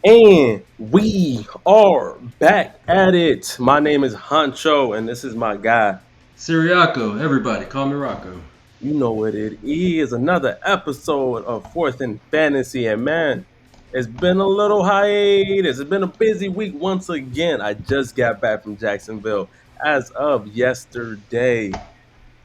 And we are back at it. My name is Hancho, and this is my guy. Siriaco, everybody, call me Rocco. You know what it is. Another episode of Fourth in Fantasy. And man, it's been a little hiatus. It's been a busy week once again. I just got back from Jacksonville as of yesterday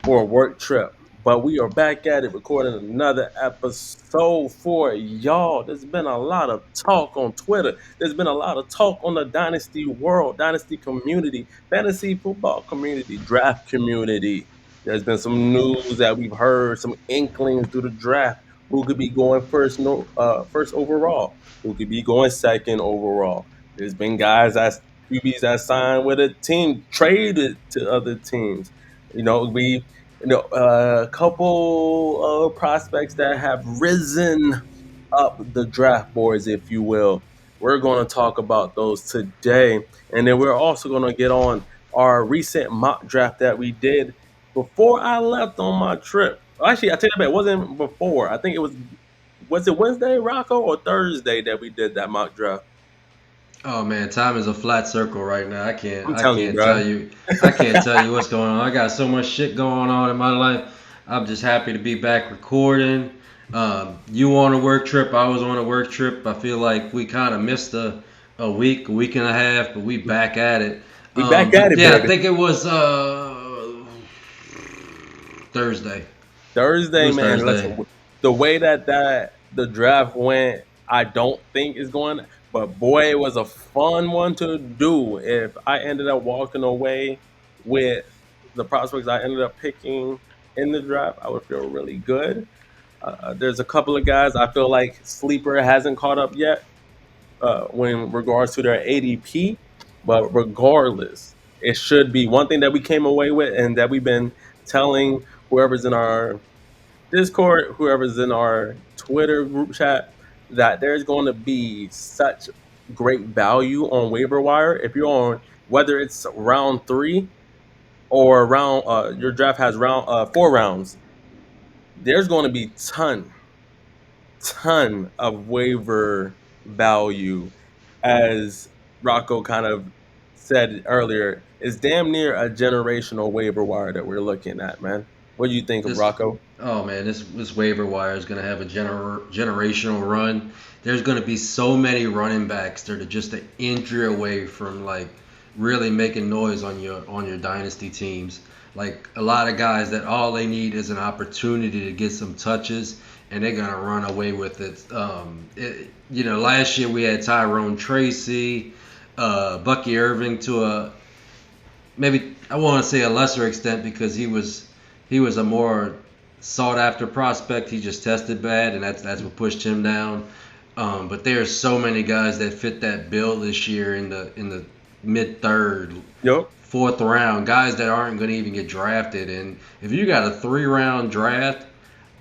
for a work trip. But we are back at it recording another episode for y'all. There's been a lot of talk on Twitter. There's been a lot of talk on the Dynasty world, Dynasty community, fantasy football community, draft community. There's been some news that we've heard, some inklings through the draft. Who could be going first? No, first overall. Who could be going second overall? There's been guys that QBs that signed with a team, traded to other teams. We a couple of prospects that have risen up the draft boards, if you will. We're going to talk about those today. And then we're also going to get on our recent mock draft that we did before I left on my trip. Actually, I take that back. It wasn't before. I think was it Wednesday, Rocco, or Thursday that we did that mock draft? Oh man, time is a flat circle right now. I I'm can't, I telling you, can't bro. tell you, I can't tell you what's going on. I got so much shit going on in my life. I'm just happy to be back recording. You on a work trip, I was on a work trip. I feel like we kind of missed a week and a half, but we back at it. We back at But it, yeah, I baby. think it was Thursday. It Thursday, was man. Thursday. Listen, the way that the draft went, I don't think is going. But boy, it was a fun one to do. If I ended up walking away with the prospects I ended up picking in the draft, I would feel really good. There's a couple of guys I feel like sleeper hasn't caught up yet when regards to their ADP, but regardless, it should be one thing that we came away with and that we've been telling whoever's in our Discord, whoever's in our Twitter group chat, that there's going to be such great value on waiver wire. If you're on, whether it's round 3 or round, your draft has round 4 rounds, there's going to be ton of waiver value, as Rocco kind of said earlier. It's damn near a generational waiver wire that we're looking at, man. What do you think of This Rocco? Oh man, this waiver wire is gonna have a generational run. There's gonna be so many running backs that are just an injury away from like really making noise on your dynasty teams. Like a lot of guys that all they need is an opportunity to get some touches, and they're gonna run away with it. Last year we had Tyrone Tracy, Bucky Irving to a maybe I want to say a lesser extent because he was a more sought after prospect. He just tested bad, and that's what pushed him down. But there's so many guys that fit that bill this year in the mid third, Yep. fourth round, guys that aren't going to even get drafted. And if you got a 3 round draft,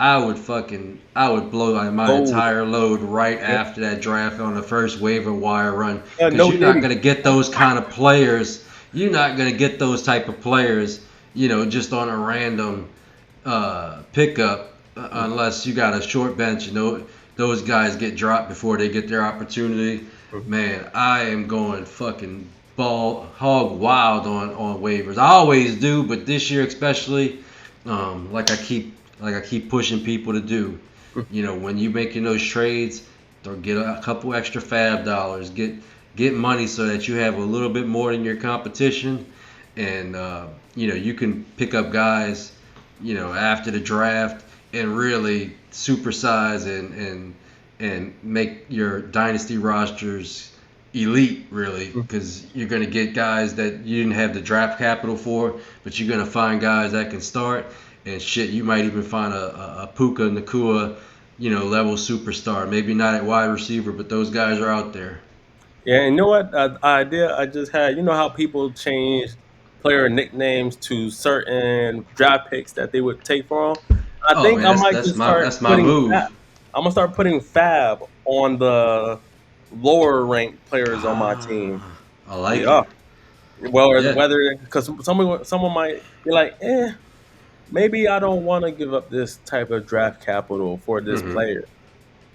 I would blow my Oh, entire load right yep. after that draft on the first waiver wire run because No you're not Diddy. going to get those kind of players. You're not going to get those type of players, just on a random pickup unless you got a short bench. Those guys get dropped before they get their opportunity. Man, I am going fucking ball hog wild on waivers. I always do, but this year especially, like I keep pushing people to do. When you making those trades, or get a couple extra fab dollars, get money so that you have a little bit more than your competition, and you can pick up guys, after the draft and really supersize and make your dynasty rosters elite, really, because you're going to get guys that you didn't have the draft capital for, but you're going to find guys that can start, and shit, you might even find a Puka Nakua, level superstar. Maybe not at wide receiver, but those guys are out there. Yeah, and you know what? Idea I just had. You know how people change player nicknames to certain draft picks that they would take for them. I Oh think man, I might just start that's my putting Fab. move. I'm gonna start putting Fab on the lower ranked players on my team. Ah, I like Yeah. it. Well, Yeah. whether because someone might be like, maybe I don't want to give up this type of draft capital for this Hmm. player.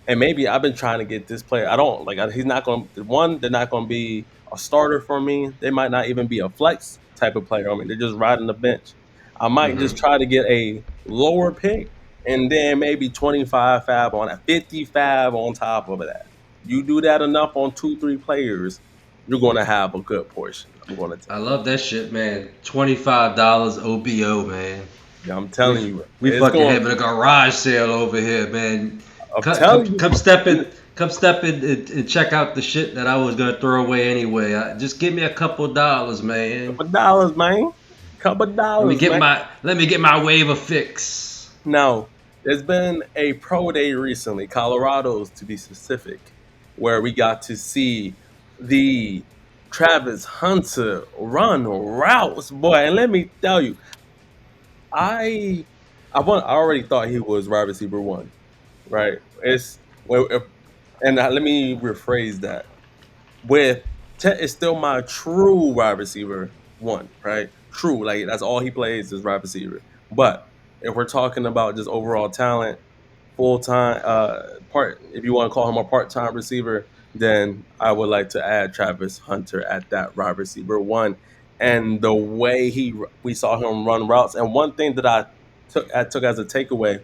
And maybe I've been trying to get this player. I don't like. He's not going. One, they're not going to be a starter for me. They might not even be a flex type of player. I mean, they're just riding the bench. I might Hmm. just try to get a lower pick and then maybe 25 fab on that, 50 fab on top of that. You do that enough on 2, 3 players, you're going to have a good portion. I'm going to tell I you. love that shit, man. $25 OBO, man. Yeah, I'm We telling you, we it's fucking going. having a garage sale over here, man. I'm telling you, Come step in and check out the shit that I was gonna throw away anyway. Just give me a couple dollars, man. couple dollars, man. Couple dollars, man. Let me get my waiver fix. Now, there's been a pro day recently, Colorado's to be specific, where we got to see the Travis Hunter run routes, boy. And let me tell you, I I already thought he was wide receiver one, right? Let me rephrase that. With Tet is still my true wide receiver one, right? True, like that's all he plays is wide receiver. But if we're talking about just overall talent, full time part, if you want to call him a part time receiver, then I would like to add Travis Hunter at that wide receiver one. And the way we saw him run routes, and one thing that I took as a takeaway,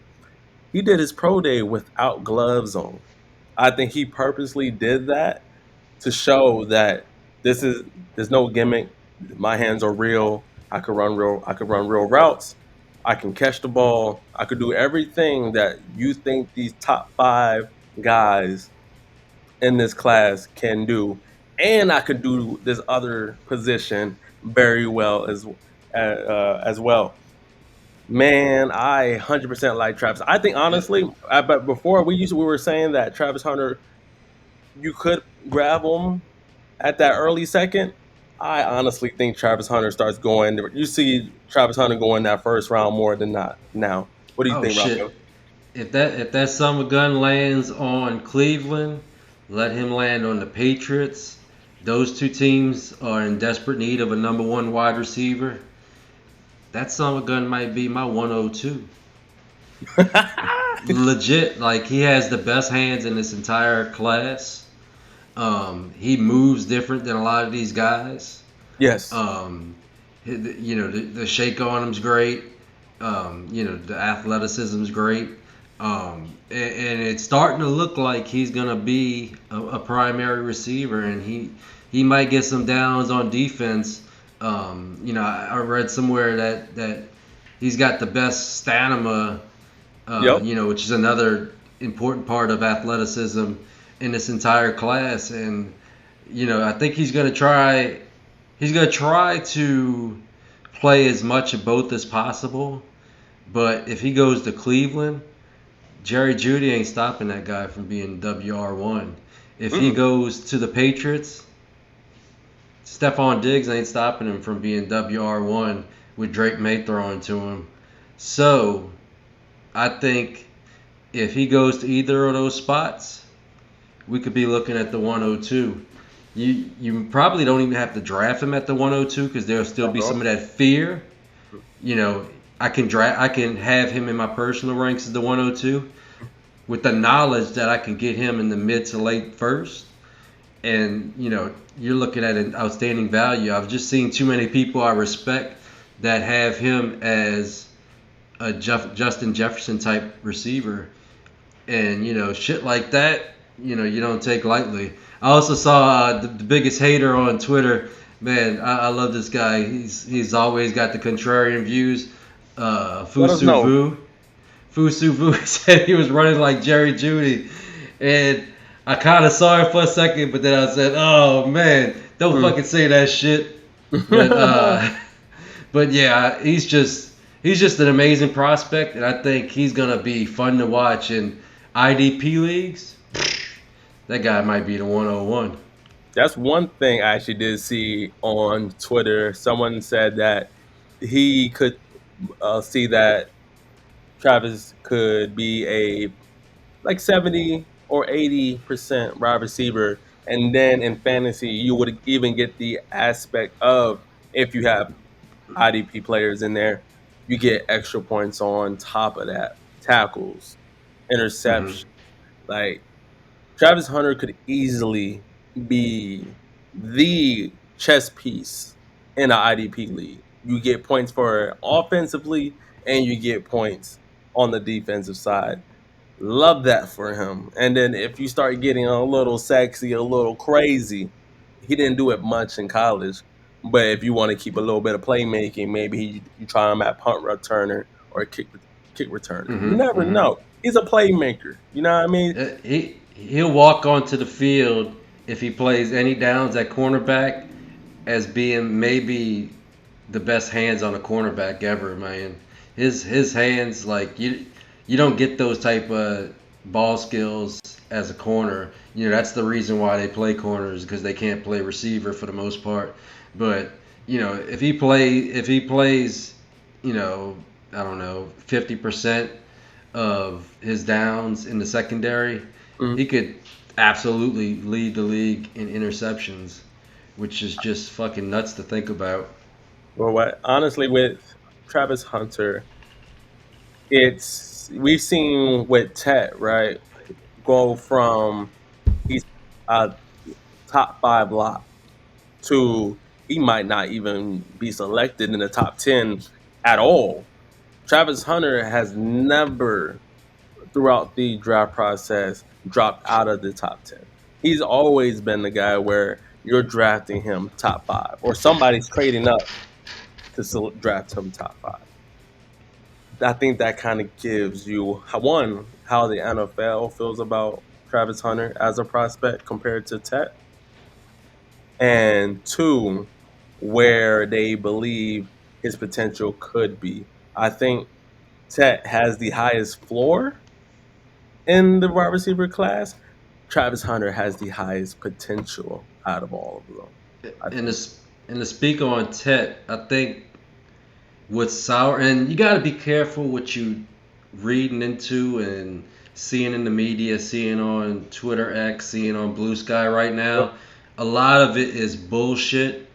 he did his pro day without gloves on. I think he purposely did that to show that this is there's no gimmick. My hands are real. I could run real routes. I can catch the ball. I could do everything that you think these top 5 guys in this class can do, and I could do this other position very well as well. Man, I 100% like Travis. I think Yeah. honestly, but before we were saying that Travis Hunter, you could grab him at that early second. I honestly think Travis Hunter starts going. You see Travis Hunter going that first round more than not now. What do you Oh think, Rocco? shit. If that summer gun lands on Cleveland, let him land on the Patriots. Those two teams are in desperate need of a number one wide receiver. That summer gun might be my 102. Legit, like he has the best hands in this entire class. He moves different than a lot of these guys. Yes. Um, the shake on him's great. The athleticism's great. And it's starting to look like he's gonna be a primary receiver, and he might get some downs on defense. I read somewhere that he's got the best stamina, Yep. which is another important part of athleticism in this entire class. And I think he's gonna try. He's gonna try to play as much of both as possible. But if he goes to Cleveland, Jerry Judy ain't stopping that guy from being WR1. If he Mm-mm. goes to the Patriots, Stephon Diggs ain't stopping him from being WR1 with Drake May throwing to him. So I think if he goes to either of those spots, we could be looking at the 102. You probably don't even have to draft him at the 102 because there'll still be some of that fear. You know, I can have him in my personal ranks as the 102 with the knowledge that I can get him in the mid to late first. And you're looking at an outstanding value. I've just seen too many people I respect that have him as a Justin Jefferson type receiver, and shit like that. You don't take lightly. I also saw the biggest hater on Twitter. Man, I love this guy. He's always got the contrarian views. Let us know. Fusu Vu said he was running like Jerry Judy, and I kind of saw it for a second, but then I said, "Oh man, don't Mm. fucking say that shit." But but yeah, he's just an amazing prospect, and I think he's gonna be fun to watch in IDP leagues. That guy might be the 101. That's one thing I actually did see on Twitter. Someone said that he could see that. Travis could be a like 70 or 80% wide receiver. And then in fantasy, you would even get the aspect of if you have IDP players in there, you get extra points on top of that. Tackles, Hmm. interception. Like Travis Hunter could easily be the chess piece in an IDP league. You get points for it offensively and you get points on the defensive side. Love that for him. And then if you start getting a little sexy, a little crazy, he didn't do it much in college. But if you want to keep a little bit of playmaking, maybe you try him at punt returner or kick returner. You Hmm. never Hmm. know. He's a playmaker. You know what I mean? He'll walk onto the field if he plays any downs at cornerback as being maybe the best hands on a cornerback ever, man. His hands, like, you don't get those type of ball skills as a corner. That's the reason why they play corners, because they can't play receiver for the most part. But if he plays, I don't know, 50% of his downs in the secondary, Mhm. he could absolutely lead the league in interceptions, which is just fucking nuts to think about. Well, what honestly with Travis Hunter, it's we've seen with Tet, right, go from he's a top five lock to he might not even be selected in the top 10 at all. Travis Hunter has never, throughout the draft process, dropped out of the top 10. He's always been the guy where you're drafting him top five, or somebody's trading up to draft him top five. I think that kind of gives you one how the NFL feels about Travis Hunter as a prospect compared to Tet, and two, where they believe his potential could be. I think Tet has the highest floor in the wide receiver class. Travis Hunter has the highest potential out of all of them. I And think. to speak on Tet, I think what's sour, and you got to be careful what you reading into and seeing in the media, seeing on Twitter X, seeing on Blue Sky right Yep. now. A lot of it is bullshit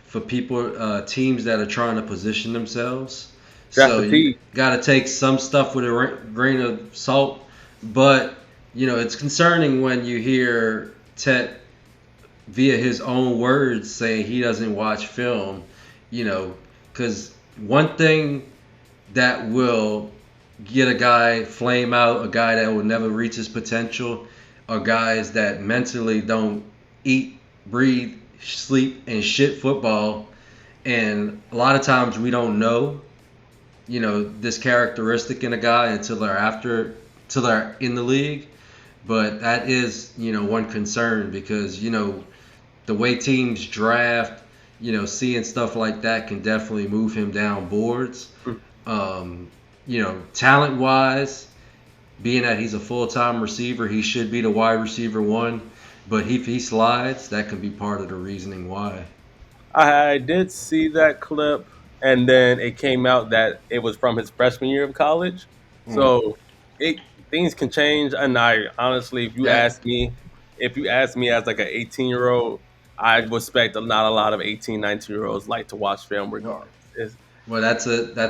for people, teams that are trying to position themselves. Draft So you fatigue. got to take some stuff with a grain of salt. But it's concerning when you hear Tet via his own words saying he doesn't watch film. Because one thing that will get a guy flame out, a guy that will never reach his potential, are guys that mentally don't eat, breathe, sleep, and shit football. And a lot of times we don't know, this characteristic in a guy until they're in the league. But that is, one concern, because, the way teams draft, seeing stuff like that can definitely move him down boards. Mm. Talent wise, being that he's a full time receiver, he should be the wide receiver one. But if he slides, that can be part of the reasoning why. I did see that clip, and then it came out that it was from his freshman year of college. Mm. So it things can change. And I honestly, That if you ask me as like an 18-year-old, I would expect not a lot of 18, 19-year-olds like to watch film regardless. It's, well, that's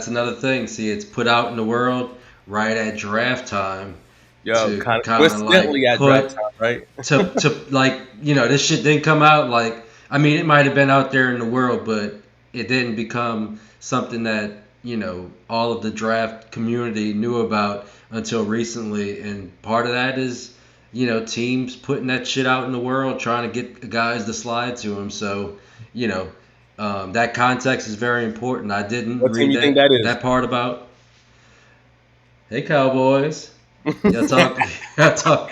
another thing. See, it's put out in the world right at draft time yo, to kind of kind of coincidentally like at draft put time, right? to like this shit didn't come out, like, I mean, it might have been out there in the world, but it didn't become something that all of the draft community knew about until recently. And part of that is teams putting that shit out in the world, trying to get guys to slide to them. So you know that context is very important. I didn't What team read you think that that is? that part about. Hey, Cowboys. Y'all talk. Y'all talk.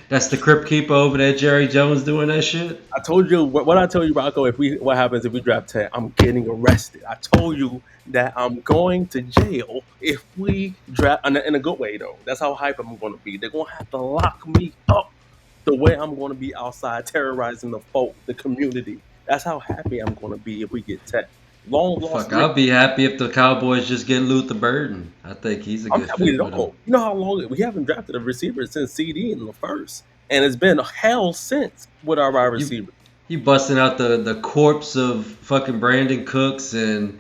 That's the Crypt Keeper over there, Jerry Jones, doing that shit. I told you what I told you, Rocco. If we what happens if we draft 10? I'm getting arrested. I told you that I'm going to jail if we draft in a good way though. That's how hype I'm going to be. They're going to have to lock me up the way I'm going to be outside terrorizing the folk, the community. That's how happy I'm going to be if we get 10. long lost Fuck, streak. I'll be happy if the Cowboys just get Luther Burden. I think he's a I'm good happy we fit with him. don't. You know how long we haven't drafted a receiver since CD in the first, and it's been hell since with our wide You receiver. you busting out the corpse of fucking Brandon Cooks and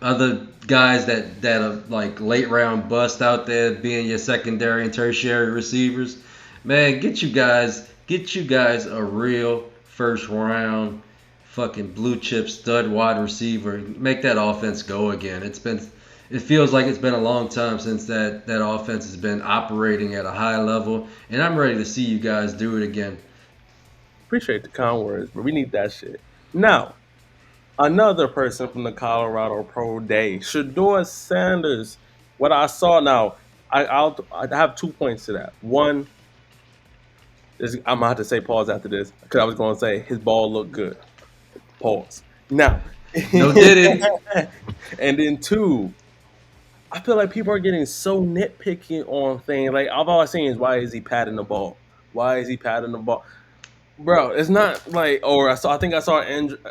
other guys that are like late round bust out there being your secondary and tertiary receivers. Man, get you guys a real first round fucking blue chip stud wide receiver. Make that offense go again. It feels like it's been a long time since that offense has been operating at a high level, and I'm ready to see you guys do it again. Appreciate the kind words, but we need that shit now. Another person from the Colorado Pro Day, Shador Sanders. What I saw now, I have 2 points to that. One is I'm gonna have to say pause after this because I was gonna say his ball looked good. Pause. Now, No didn't. and then two, I feel like people are getting so nitpicky on things. Like I've always seen is why is he patting the ball? Why is he patting the ball? Bro, it's not like or I think I saw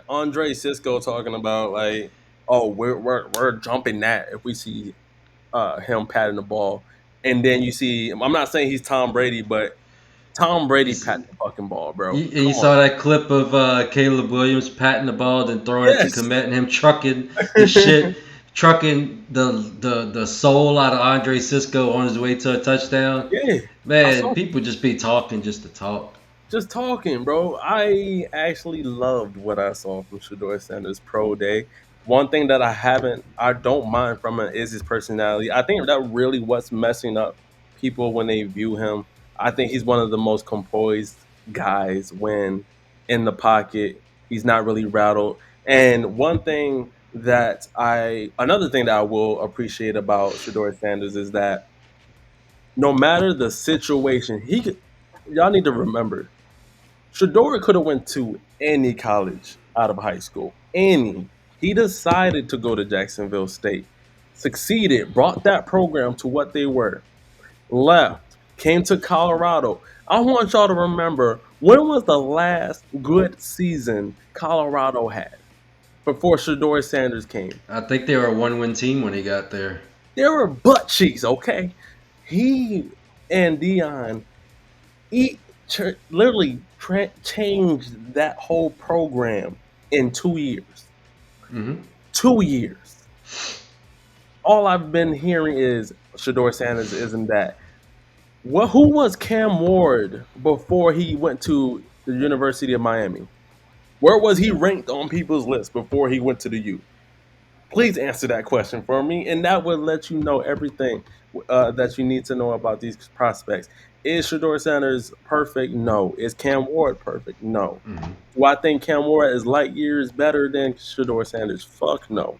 Andre Cisco talking about like, oh, we're jumping that if we see him patting the ball. And then you see I'm not saying he's Tom Brady, but Tom You, Brady s- patting the fucking ball, bro. you Come on. saw that clip of Caleb Williams patting the ball, then throwing it to Yes. Komet, and him trucking the shit, trucking the soul out of Andre Cisco on his way to a touchdown. Yeah. I Man, saw people just be talking just to talk. just talking, bro. I actually loved what I saw from Shador Sanders pro day. One thing that I don't mind from it is his personality. I think that really what's messing up people when they view him. I think he's one of the most composed guys when in the pocket. He's not really rattled. And another thing that I will appreciate about Shador Sanders is that no matter the situation, y'all need to remember Shador could have went to any college out of high school. Any. He decided to go to Jacksonville State. Succeeded, brought that program to what they were. Left, came to Colorado. I want y'all to remember when was the last good season Colorado had before Shador Sanders came? I think they were a one-win team when he got there. They were butt cheeks, okay? He and Dion literally changed that whole program in 2 years. Hmm 2 years. All I've been hearing is Shador Sanders isn't that. Who was Cam Ward before he went to the University of Miami? Where was he ranked on people's list before he went to the U? Please answer that question for me, and that would let you know everything that you need to know about these prospects. Is Shador Sanders perfect? No. Is Cam Ward perfect? No. hmm Do I think Cam Ward is light years better than Shador Sanders? Fuck no.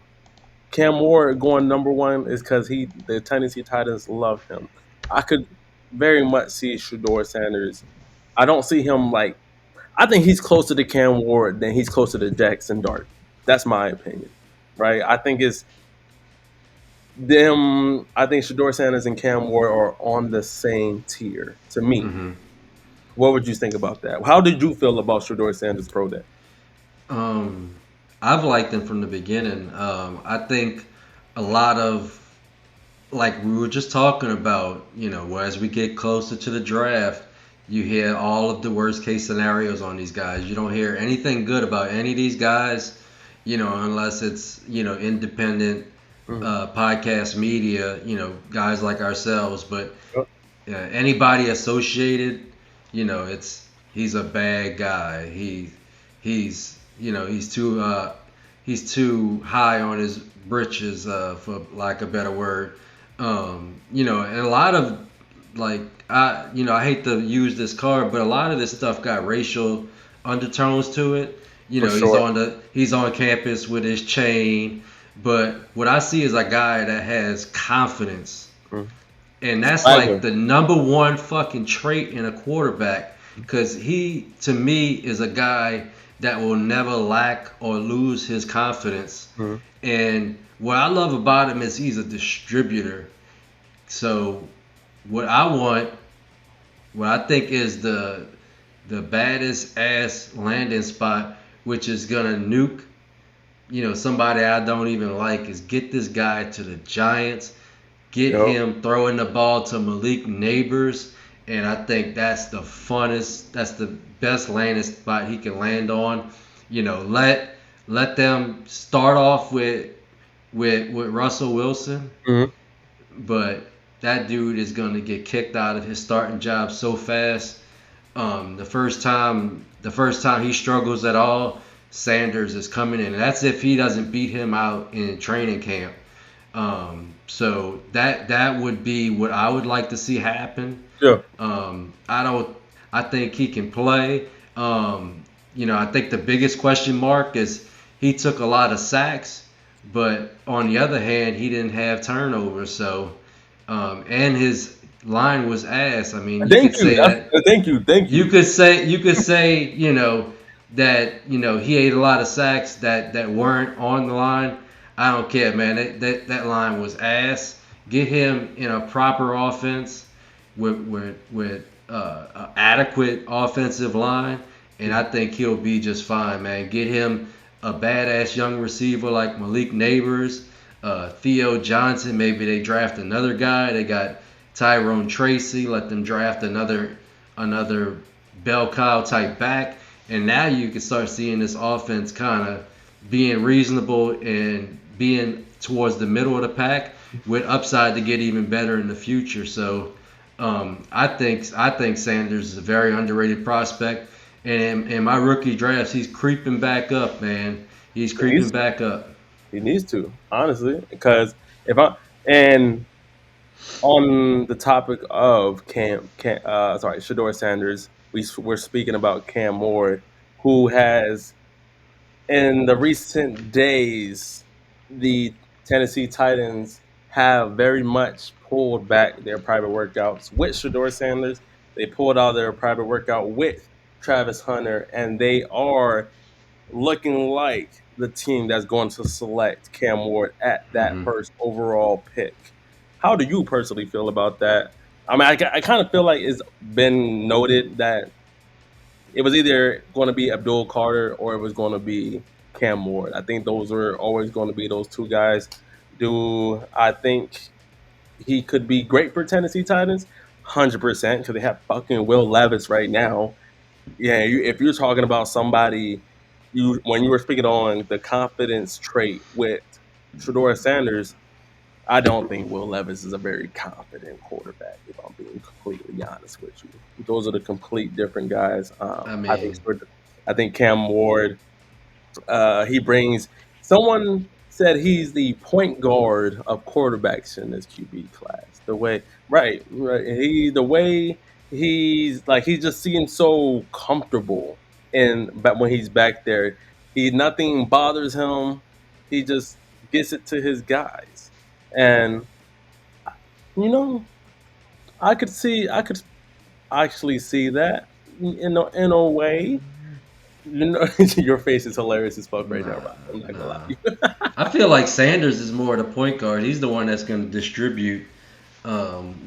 Cam Ward going number one is because the Tennessee Titans love him. I could very much see Shador Sanders. I don't see him like. I think he's closer to Cam Ward than he's closer to Jackson Dart. That's my opinion, right? I think it's them. I think Shador Sanders and Cam Ward are on the same tier to me. hmm What would you think about that? How did you feel about Shador Sanders pro day? Um, I've liked him from the beginning. I think a lot of like we were just talking about, as we get closer to the draft, you hear all of the worst case scenarios on these guys. You don't hear anything good about any of these guys, unless it's, independent Mm. podcast media, guys like ourselves. But Yep. anybody associated, he's a bad guy. He's too high on his britches, for lack of a better word. And a lot of like I hate to use this card, but a lot of this stuff got racial undertones to it. For He's sure. on campus with his chain, but what I see is a guy that has confidence, Mm. and that's like Swagger. the number one fucking trait in a quarterback. Because he, to me, is a guy that will never lack or lose his confidence. Mm. And what I love about him is he's a distributor. So what I want, what I think is the baddest ass landing spot, which is gonna nuke somebody I don't even like is get this guy to the Giants, get Yep. him throwing the ball to Malik Neighbors, and I think that's the funnest, that's the best landing spot he can land on. Let them start off with Russell Wilson, Mhm. but that dude is going to get kicked out of his starting job so fast. The first time he struggles at all, Sanders is coming in. And that's if he doesn't beat him out in training camp. So that would be what I would like to see happen. Yeah. I don't. I think he can play. I think the biggest question mark is he took a lot of sacks, but on the other hand, he didn't have turnovers. So, and his line was ass. I mean, you Thank could you. say that. Thank you. Thank You you. could say. You could say. That he ate a lot of sacks that weren't on the line. I don't care, man. That line was ass. Get him in a proper offense with adequate offensive line, and I think he'll be just fine, man. Get him a badass young receiver like Malik Neighbors, Theo Johnson. Maybe they draft another guy. They got Tyrone Tracy. Let them draft another bell cow type back, and now you can start seeing this offense kind of being reasonable and being towards the middle of the pack with upside to get even better in the future. So I think Sanders is a very underrated prospect, and in my rookie drafts, he's creeping back up, man. He's He needs creeping to. back up. He needs to, honestly, because if I and on the topic of Shador Sanders, we're speaking about Cam Ward, who has in the recent days, the Tennessee Titans have very much pulled back their private workouts with Shador Sanders. They pulled out their private workout with Travis Hunter, and they are looking like the team that's going to select Cam Ward at that Hmm. first overall pick. How do you personally feel about that? I mean, I kind of feel like it's been noted that it was either going to be Abdul Carter or it was going to be Cam Ward. I think those were always going to be those two guys. Do I think he could be great for Tennessee Titans? 100% because they have fucking Will Levis right now. Yeah, if you're talking about somebody, you when you were speaking on the confidence trait with Shador Sanders, I don't think Will Levis is a very confident quarterback. If I'm being completely honest with you, those are the complete different guys. I mean, I think Cam Ward he brings. Someone said he's the point guard of quarterbacks in this QB class. Right. The way he just seems so comfortable, and but when he's back there, he nothing bothers him. He just gets it to his guys, and you know, I could actually see that in a way. Your face is hilarious as fuck right now, nah, Rob. I'm not gonna lie nah. to you. I feel like Sanders is more the point guard. He's the one that's going to distribute.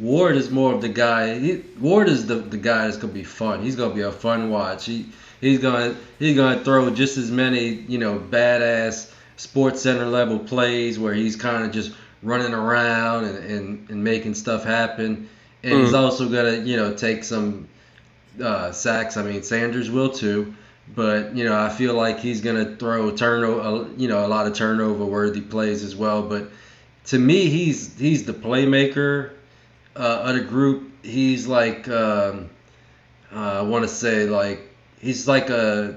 Ward is more of the guy. Ward is the guy that's gonna be fun. He's gonna be a fun watch. He's gonna throw just as many badass Sports Center level plays where he's kind of just running around and making stuff happen. And he's Mm, also gonna take some sacks. I mean Sanders will too. But I feel like he's gonna throw turnover, a lot of turnover worthy plays as well. But to me, he's the playmaker of the group. He's like I want to say like he's like a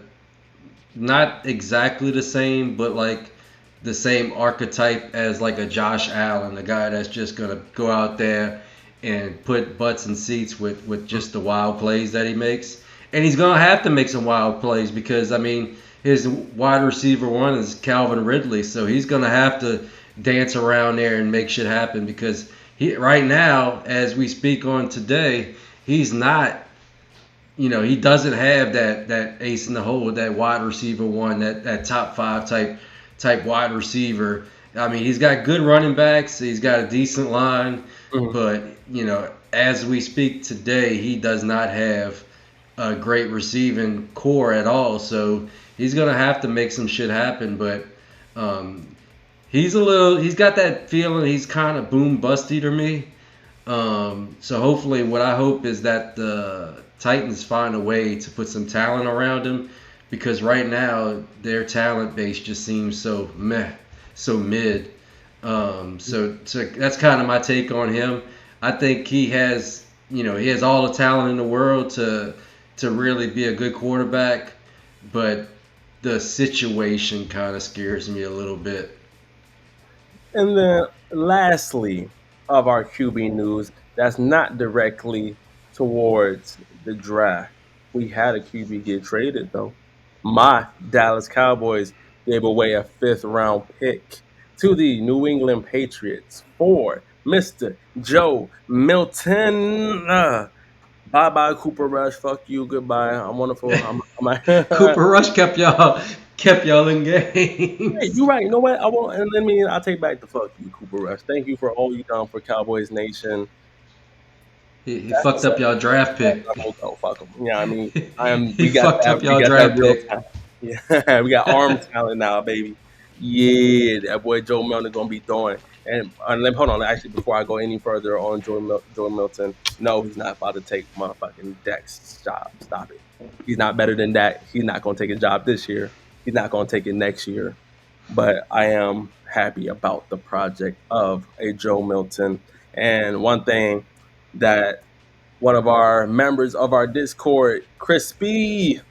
not exactly the same, but like the same archetype as like a Josh Allen, the guy that's just gonna go out there and put butts in seats with just the wild plays that he makes. And he's gonna have to make some wild plays because I mean his wide receiver one is Calvin Ridley, so he's gonna have to dance around there and make shit happen because he right now, as we speak on today, he's not he doesn't have that ace in the hole, that wide receiver one, that top five type wide receiver. I mean, he's got good running backs, he's got a decent line, mm. but as we speak today, he does not have a great receiving core at all. So he's gonna have to make some shit happen. But Um, he's got that feeling. He's kind of boom busty to me. So hopefully, what I hope is that the Titans find a way to put some talent around him, because right now their talent base just seems so meh, so mid. So that's kind of my take on him. I think he has all the talent in the world to really be a good quarterback, but the situation kind of scares me a little bit. And then lastly of our QB news, that's not directly towards the draft. We had a QB get traded though. My Dallas Cowboys gave away a fifth round pick to the New England Patriots for Mr. Joe Milton. Bye bye Cooper Rush. Fuck you. Goodbye. I'm wonderful. Cooper Rush kept y'all in Hey, games. you're right. You know what? I won't. And let me. I'll take back the fuck you, Cooper Rush. Thank you for all you done for Cowboys Nation. He That's the fucked up y'all draft pick. oh, fuck them. Yeah, I mean, I am. He fucked up We y'all got that draft real pick. talent. Yeah, we got arm talent now, baby. Yeah, that boy Joe Milton gonna be doing. And hold on, actually, before I go any further on Joe Milton, no, he's not about to take motherfucking Dex job. Stop it. He's not better than that. He's not gonna take a job this year. He's not gonna take it next year. But I am happy about the project of a Joe Milton. And one thing that one of our members of our Discord, Crispy,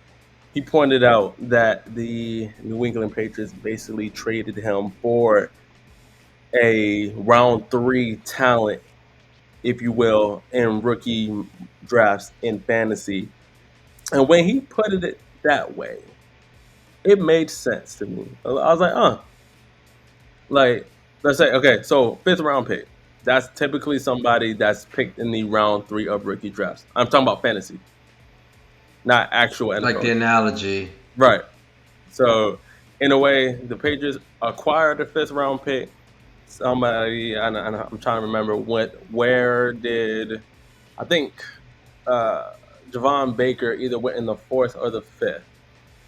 he pointed out that the New England Patriots basically traded him for a round three talent, if you will, in rookie drafts in fantasy. And when he put it that way, it made sense to me. I was like, like, let's say, okay, so fifth round pick. That's typically somebody that's picked in the round three of rookie drafts. I'm talking about fantasy, not actual Like NFL. the analogy. Right. So, in a way, the Patriots acquired a fifth round pick. Somebody, I'm trying to remember where did I think uh, Javon Baker either went in the fourth or the fifth,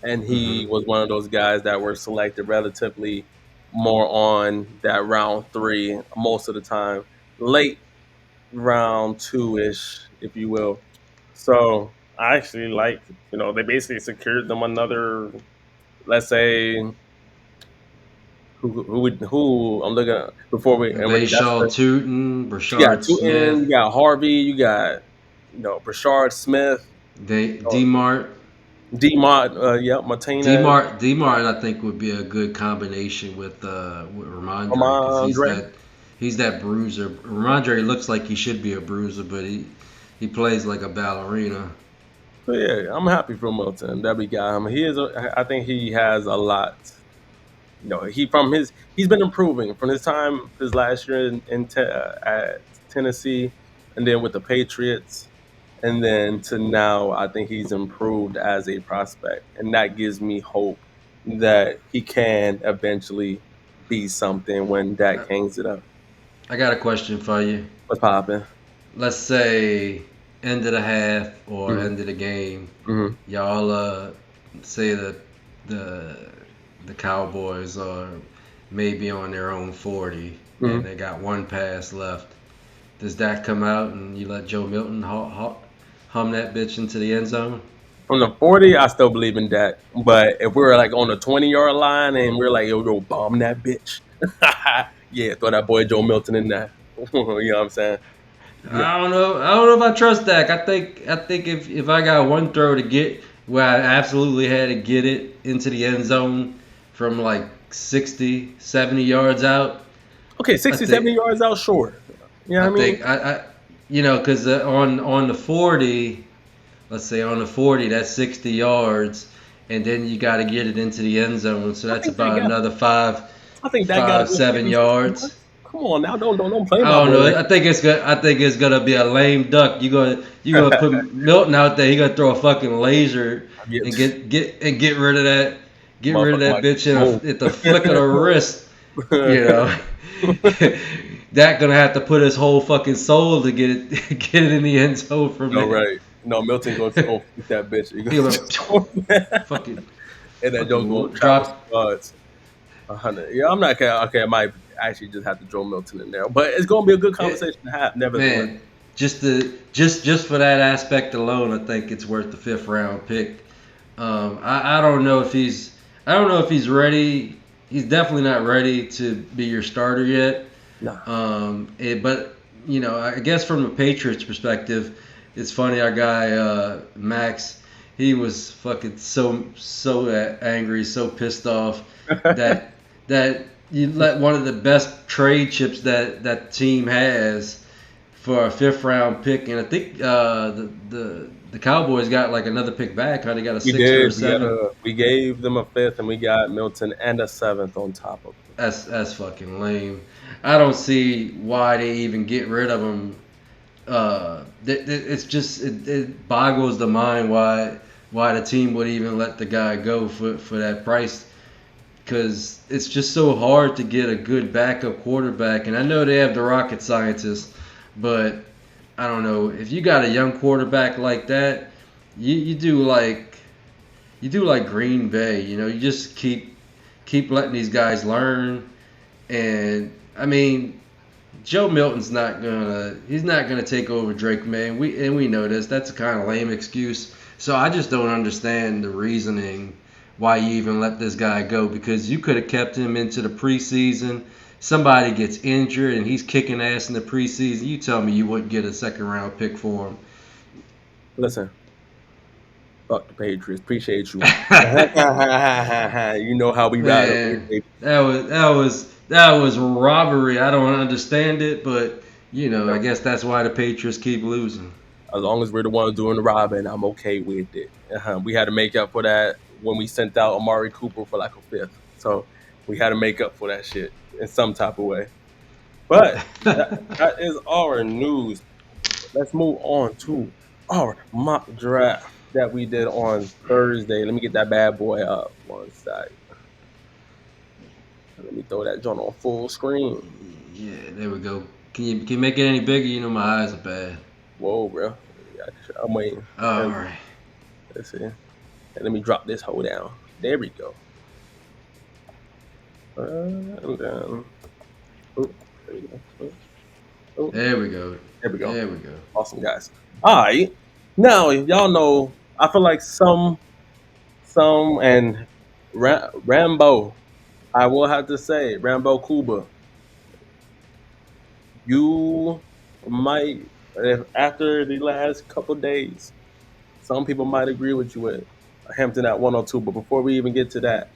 and Hmm. he was one of those guys that were selected relatively more on that round three most of the time, late round two ish, if you will. So I actually like, they basically secured them another, let's say, who I'm looking at before we, and that's Vaishal the, Tootin, you got Brashard Tootin, you Smith, got Harvey, you got, Brashard Smith, D Mart. D Mott, Martinez, D Mart, I think would be a good combination with Ramondre, because Andre. he's that bruiser. Ramondre looks like he should be a bruiser, but he plays like a ballerina. So yeah, I'm happy for Milton that we got him. I think he has a lot. He's been improving from his time his last year at Tennessee, and then with the Patriots, and then to now. I think he's improved as a prospect, and that gives me hope that he can eventually be something when Dak I, hangs it up. I got a question for you. What's popping? Let's say end of the half or Hmm. end of the game, Hmm. y'all say that the the Cowboys are maybe on their own 40 and Hmm. they got one pass left. Does that come out and you let Joe Milton hum that bitch into the end zone? On the 40, I still believe in Dak. But if we were like on the 20-yard line and we're like, yo, bomb that bitch. Yeah, throw that boy Joe Milton in there. You know what I'm saying? Yeah. I don't know. I don't know if I trust Dak. I think if I got one throw to get where I absolutely had to get it into the end zone from like 60, 70 yards out, Okay, I 60, think 70 yards out, sure. You know I what I mean? think I because on the 40, let's say on the 40, that's 60 yards, and then you got to get it into the end zone, so I that's think that about got another five, I think that got a five, good seven 50, 60 yards. yards. Come on now, don't play I my don't boy know. like I think it's gonna be a lame duck. You gonna that. put Milton out there. He gonna throw a fucking laser Yeah, and get rid of that. Get rid of motherfucker that might bitch boom. at the flick of the wrist. You know, that gonna have to put his whole fucking soul to get it get it in the end zone from No, there. right. No, Milton gonna keep that bitch. He He gonna gonna fucking and that joke gonna travel drop some yards. 100. Yeah, I'm not okay. I might actually just have to throw Milton in there, but it's gonna be a good It, conversation to have, nevertheless. man, just for that aspect alone, I think it's worth the 5th round pick. I don't know if he's ready. He's definitely not ready to be your starter yet. Nah, But I guess from a Patriots perspective, it's funny. Our guy Max, he was fucking so angry, so pissed off that that you let one of the best trade chips that team has for a 5th round pick, and I think the Cowboys got like another pick back. Huh? They got a we 6th or a did. 7th. We gave them a fifth, and we got Milton and a seventh on top of it. That's fucking lame. I don't see why they even get rid of him. It's just it boggles the mind why the team would even let the guy go for that price, because it's just so hard to get a good backup quarterback. And I know they have the rocket scientists, but I don't know if you got a young quarterback like that, you do like Green Bay. You just keep letting these guys learn. And I mean, Joe Milton's he's not gonna take over Drake May, and we know this. That's a kind of lame excuse. So I just don't understand the reasoning why you even let this guy go, because you could have kept him into the preseason. Somebody gets injured and he's kicking ass in the preseason. You tell me you wouldn't get a 2nd round pick for him. Listen, fuck the Patriots. Appreciate you. You know how we ride up here, Man, baby. that was robbery. I don't understand it, but I guess that's why the Patriots keep losing. As long as we're the ones doing the robbing, I'm okay with it. We had to make up for that when we sent out Amari Cooper for like a fifth. So we had to make up for that shit in some type of way. But that is our news. Let's move on to our mock draft that we did on Thursday. Let me get that bad boy up one sec. Let me throw that joint on full screen. Yeah, there we go. Can you make it any bigger? My eyes are bad. Whoa, bro. I'm waiting. All right. Let's see. And let me drop this hole down. There we go. And then, oh, there we go. Oh, There we go. there we go. There we go. Awesome, guys. All right. Now, y'all know, I feel like and Rambo, I will have to say, Rambo Cuba, you might, if after the last couple days, some people might agree with you with Hampton at 102. But before we even get to that,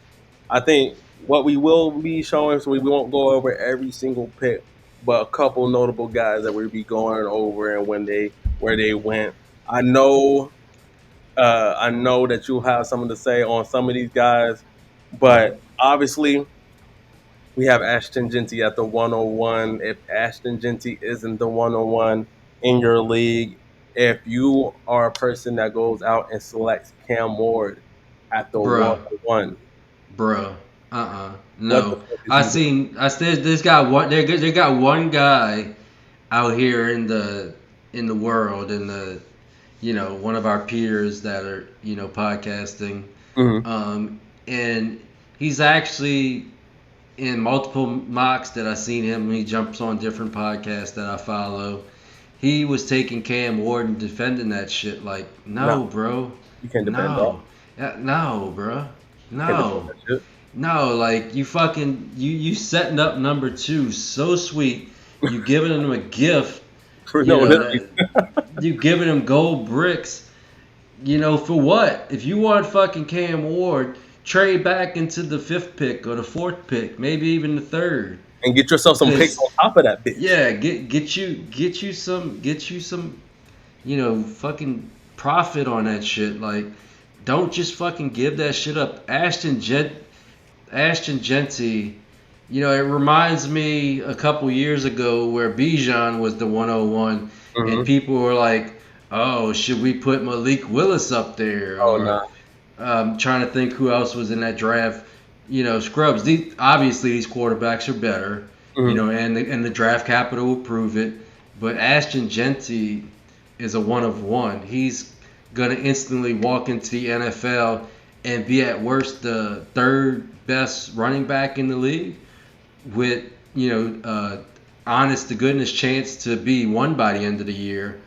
I think what we will be showing, so we won't go over every single pick, but a couple notable guys that we'll be going over and where they went. I know that you'll have something to say on some of these guys, but obviously we have Ashton Genty at the 101. If Ashton Genty isn't the 101 in your league, if you are a person that goes out and selects Cam Ward at the Bruh. 101, Bruh. what the No. fuck is he doing? I said this guy one. They got one guy out here in the world, in the one of our peers that are podcasting, Mhm. and he's actually in multiple mocks that I've seen him when he jumps on different podcasts that I follow. He was taking Cam Ward and defending that shit like, no, No, bro, you can't defend that. no, no, bro, You can't defend no, that shit. no. Like you setting up number two so sweet. You giving him a gift. For You no know literally. that you giving him gold bricks. For what? If you want fucking Cam Ward, trade back into the 5th pick or the 4th pick, maybe even the 3rd. And get yourself some picks Because on top of that bitch. yeah, get you some fucking profit on that shit. Like, don't just fucking give that shit up. Ashton Genty, it reminds me a couple years ago where Bijan was the 101, and Hmm. people were like, "Oh, should we put Malik Willis up there?" Oh Or no. trying to think who else was in that draft. Scrubs. Obviously, these quarterbacks are better. Hmm. And the draft capital will prove it. But Ashton Genty is a one of one. He's gonna instantly walk into the NFL and be at worst the third best running back in the league with honest to goodness chance to be one by the end of the year,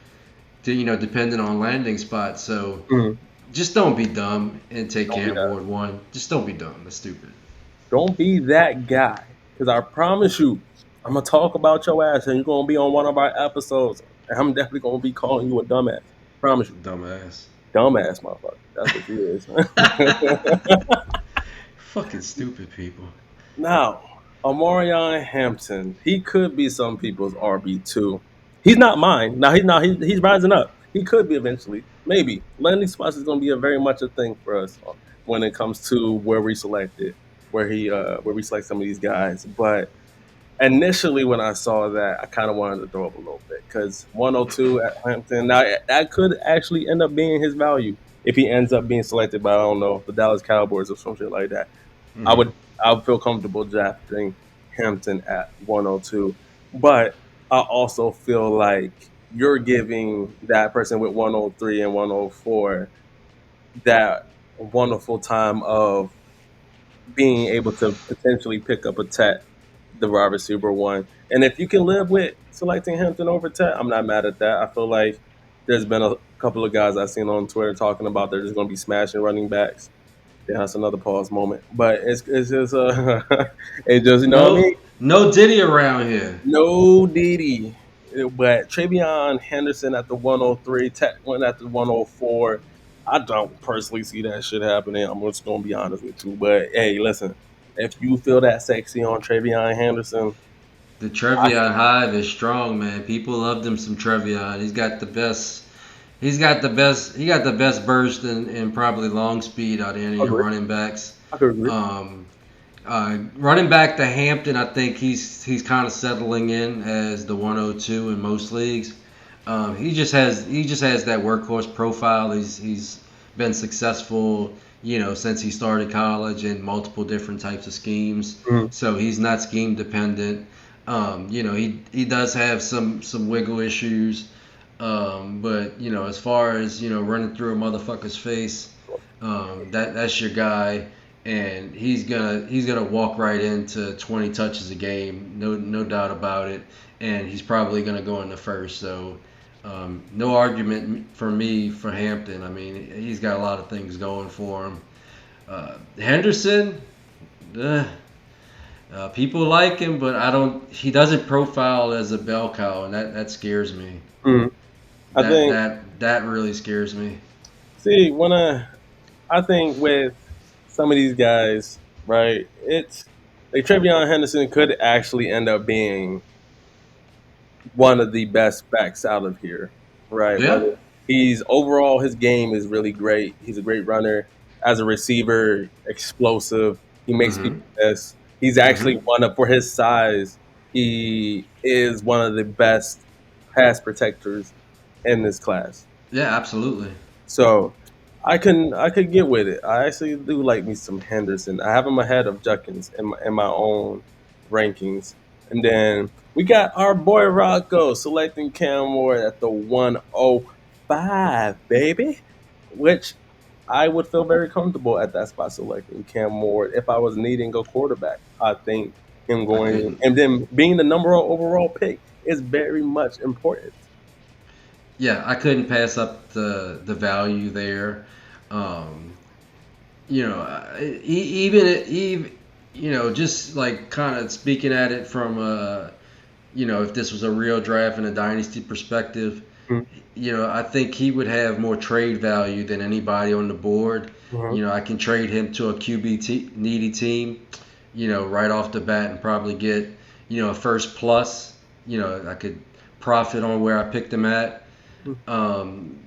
depending on landing spot. So Mhm. just don't be dumb and take Don't be Cam that. Ward one. Just don't be dumb. That's stupid. Don't be that guy. Because I promise you, I'm going to talk about your ass and you're going to be on one of our episodes. And I'm definitely going to be calling you a dumbass. Promise you. Dumbass. Dumbass motherfucker. That's what you is. Fucking stupid people. Now, Omarion Hampton, he could be some people's RB2. He's not mine. Now he's rising up. He could be eventually. Maybe. Landing spots is gonna be a very much a thing for us when it comes to where we select it, where we select some of these guys. But initially when I saw that, I kind of wanted to throw up a little bit because 102 at Hampton. Now that could actually end up being his value if he ends up being selected by, I don't know, the Dallas Cowboys or some shit like that. I Mm-hmm. would I would feel comfortable drafting Hampton at 102, but I also feel like you're giving that person with 103 and 104 that wonderful time of being able to potentially pick up a Tet, the wide receiver one. And if you can live with selecting Hampton over Tet, I'm not mad at that. I feel like there's been a couple of guys I've seen on Twitter talking about they're just going to be smashing running backs. Yeah, that's another pause moment. But it's just it just, you know what I mean? No Diddy around here. No Didi. But Travion Henderson at the 103, Tech went at the 104. I don't personally see that shit happening. I'm just gonna be honest with you. But hey, listen, if you feel that sexy on Travion Henderson, The I Trevion Hive is strong, man. People loved him some Trevion. He's got the best. He's got the best. He got the best burst and probably long speed out of any of your agree. running backs. I could agree. Um, Running back to Hampton, I think he's kind of settling in as the 102 in most leagues. He just has that workhorse profile. He's been successful, since he started college in multiple different types of schemes. Mhm. So he's not scheme dependent. He does have some wiggle issues, but as far as running through a motherfucker's face, that's your guy, and he's gonna walk right into 20 touches a game, no doubt about it, and he's probably gonna go in the first. So no argument for me for Hampton. I mean, he's got a lot of things going for him. Henderson. People like him, but I don't. He doesn't profile as a bell cow, and that scares me. Mhm. I That think that that really scares me. see when I think with some of these guys, right, it's like Travion Henderson could actually end up being one of the best backs out of here, right? Yeah. Whether he's overall his game is really great. He's a great runner as a receiver, explosive. He makes Mm-hmm. people miss. He's actually Mm-hmm. one of for his size. He is one of the best pass protectors in this class. Yeah, absolutely. So I could get with it. I actually do like me some Henderson. I have him ahead of Judkins in my own rankings. And then we got our boy Rocco selecting Cam Ward at the 105, baby. Which I would feel very comfortable at that spot selecting Cam Ward if I was needing a quarterback. I think him I going couldn't. and then being the number one overall pick is very much important. Yeah, I couldn't pass up the value there. Um, even just like kind of speaking at it from if this was a real draft and a dynasty perspective, I think he would have more trade value than anybody on the board. Mm-hmm. I can trade him to a needy team, right off the bat and probably get, a first plus. I could profit on where I picked him at. Um,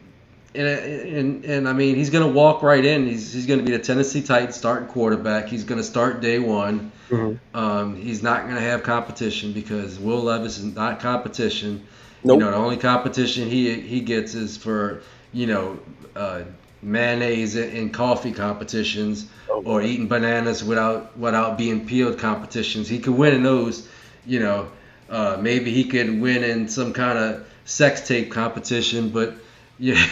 and I mean, he's going to walk right in. He's going to be the Tennessee Titans starting quarterback. He's going to start day one. Mm-hmm. He's not going to have competition because Will Levis is not competition. Nope. The only competition he gets is for mayonnaise and coffee competitions, Oh, or God. eating bananas without being peeled competitions. He could win in those. Maybe he could win in some kind of sex tape competition, but yeah,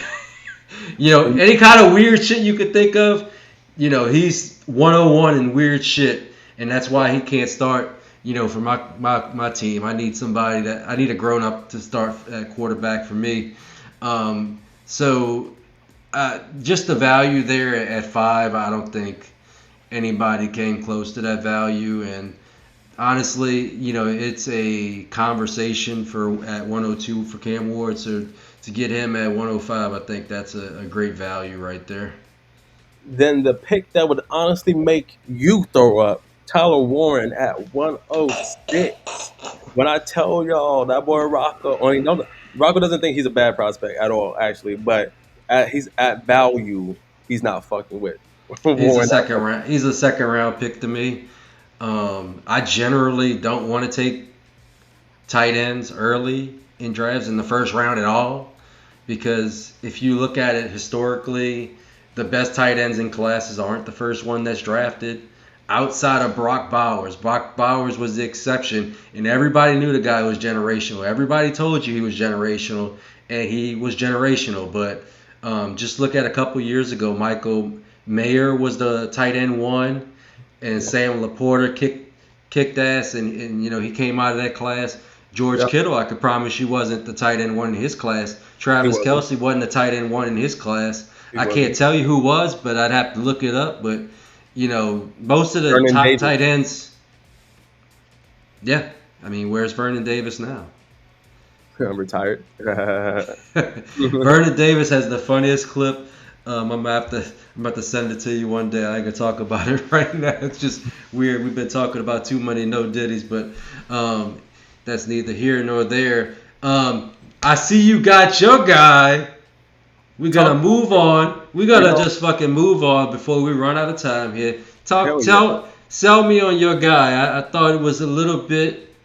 any kind of weird shit you could think of. he's 101 and weird shit, and that's why he can't start. For my team, I need a grown up to start at quarterback for me. So just the value there at 5, I don't think anybody came close to that value. And honestly, it's a conversation for at 102 for Cam Ward. So to get him at 105, I think that's a great value right there. Then the pick that would honestly make you throw up, Tyler Warren at 106. When I tell y'all that boy Rocco, Rocco doesn't think he's a bad prospect at all, actually, but he's at value. He's not fucking with Warren. He's a second round pick to me. I generally don't want to take tight ends early in drafts in the first round at all, because if you look at it historically, the best tight ends in classes aren't the first one that's drafted. Outside of Brock Bowers was the exception, and everybody knew the guy was generational. Everybody told you he was generational, and he was generational. But just look at a couple years ago, Michael Mayer was the tight end one, and Sam Laporta kicked ass, and he came out of that class. George Yep, Kittle, I could promise you, wasn't the tight end one in his class. he Travis wasn't. Kelsey wasn't the tight end one in his class. He I can't wasn't. tell you who was, but I'd have to look it up. But most of the Vernon top Davis. tight ends, yeah. I mean, where's Vernon Davis now? I'm retired. Vernon Davis has the funniest clip. I'm about to send it to you one day. I ain't gonna talk about it right now. It's just weird. We've been talking about too many no ditties, but that's neither here nor there. I see you got your guy. We gotta Talk, move on. We you gotta know, just fucking move on before we run out of time here. hell yeah. Sell me on your guy. I thought it was a little bit.